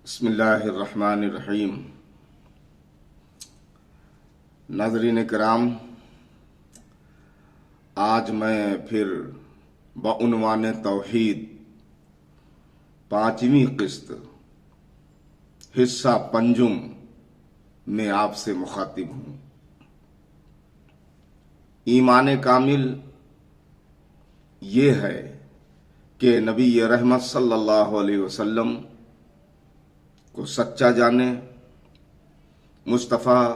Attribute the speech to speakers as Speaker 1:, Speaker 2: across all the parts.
Speaker 1: بسم اللہ الرحمن الرحیم۔ ناظرین کرام، آج میں پھر بعنوان توحید 5ویں قسط حصہ پنجم میں آپ سے مخاطب ہوں۔ ایمان کامل یہ ہے کہ نبی رحمت صلی اللہ علیہ وسلم کو سچا جانے، مصطفیٰ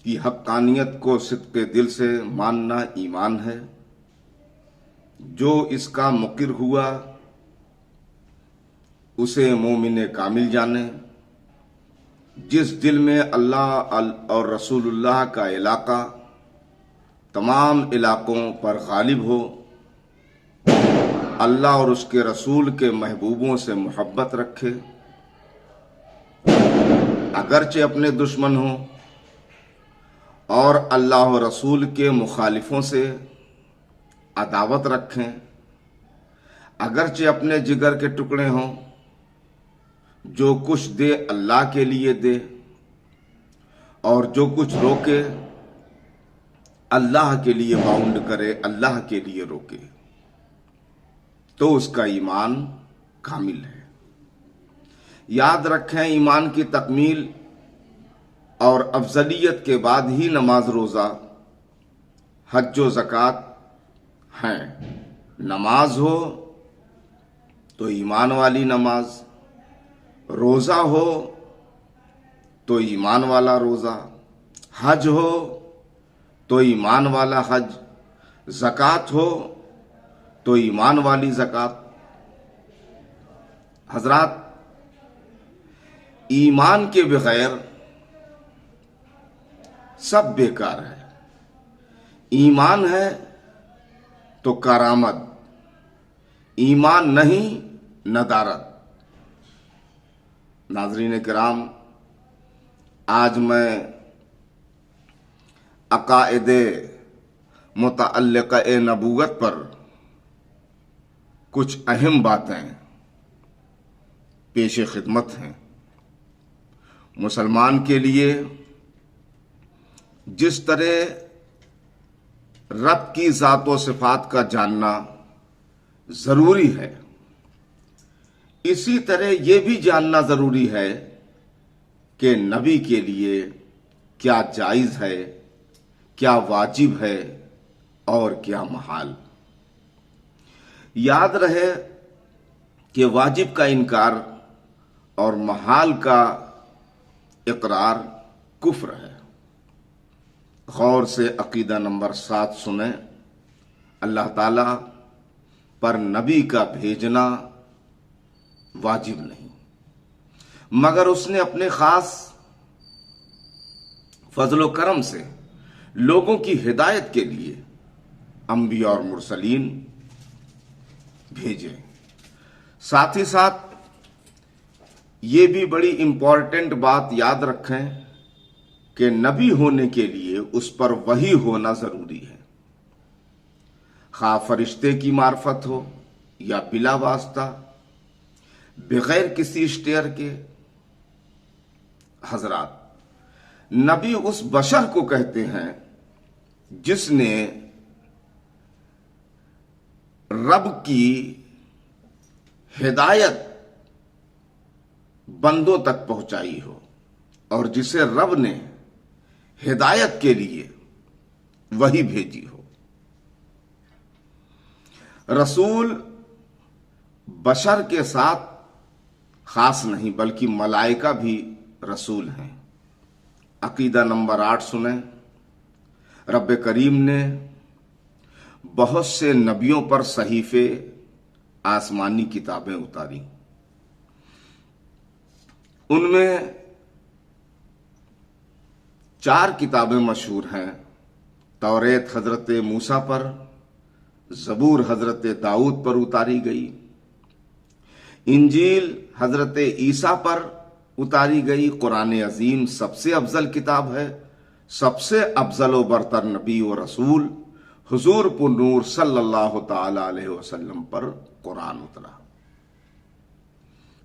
Speaker 1: کی حقانیت کو صدق دل سے ماننا ایمان ہے۔ جو اس کا مقر ہوا اسے مومن کامل جانے۔ جس دل میں اللہ اور رسول اللہ کا علاقہ تمام علاقوں پر غالب ہو، اللہ اور اس کے رسول کے محبوبوں سے محبت رکھے، اگرچہ اپنے دشمن ہوں، اور اللہ و رسول کے مخالفوں سے عداوت رکھیں، اگرچہ اپنے جگر کے ٹکڑے ہوں۔ جو کچھ دے اللہ کے لیے دے، اور جو کچھ روکے اللہ کے لیے باؤنڈ کرے، اللہ کے لیے روکے، تو اس کا ایمان کامل ہے۔ یاد رکھیں، ایمان کی تکمیل اور افضلیت کے بعد ہی نماز، روزہ، حج و زکوٰۃ ہیں۔ نماز ہو تو ایمان والی نماز، روزہ ہو تو ایمان والا روزہ، حج ہو تو ایمان والا حج، زکوٰۃ ہو تو ایمان والی زکوٰۃ۔ حضرات، ایمان کے بغیر سب بیکار ہے۔ ایمان ہے تو کرامت، ایمان نہیں ندارت۔ ناظرین کرام، آج میں عقائد متعلقہ نبوت پر کچھ اہم باتیں پیش خدمت ہیں۔ مسلمان کے لیے جس طرح رب کی ذات و صفات کا جاننا ضروری ہے، اسی طرح یہ بھی جاننا ضروری ہے کہ نبی کے لیے کیا جائز ہے، کیا واجب ہے اور کیا محال۔ یاد رہے کہ واجب کا انکار اور محال کا اقرار کفر ہے۔ غور سے عقیدہ نمبر 7 سنیں۔ اللہ تعالی پر نبی کا بھیجنا واجب نہیں، مگر اس نے اپنے خاص فضل و کرم سے لوگوں کی ہدایت کے لیے انبیاء اور مرسلین بھیجے۔ ساتھ ہی ساتھ یہ بھی بڑی امپورٹنٹ بات یاد رکھیں کہ نبی ہونے کے لیے اس پر وحی ہونا ضروری ہے، خواہ فرشتے کی معرفت ہو یا بلا واسطہ، بغیر کسی اسٹیئر کے۔ حضرات، نبی اس بشر کو کہتے ہیں جس نے رب کی ہدایت بندوں تک پہنچائی ہو، اور جسے رب نے ہدایت کے لیے وحی بھیجی ہو۔ رسول بشر کے ساتھ خاص نہیں بلکہ ملائکہ بھی رسول ہیں۔ عقیدہ نمبر 8 سنیں۔ رب کریم نے بہت سے نبیوں پر صحیفے، آسمانی کتابیں اتاری۔ ان میں 4 کتابیں مشہور ہیں۔ توریت حضرت موسیٰ پر، زبور حضرت داؤد پر اتاری گئی، انجیل حضرت عیسیٰ پر اتاری گئی۔ قرآن عظیم سب سے افضل کتاب ہے۔ سب سے افضل و برتر نبی و رسول حضور پر نور صلی اللہ تعالی علیہ وسلم پر قرآن اترا۔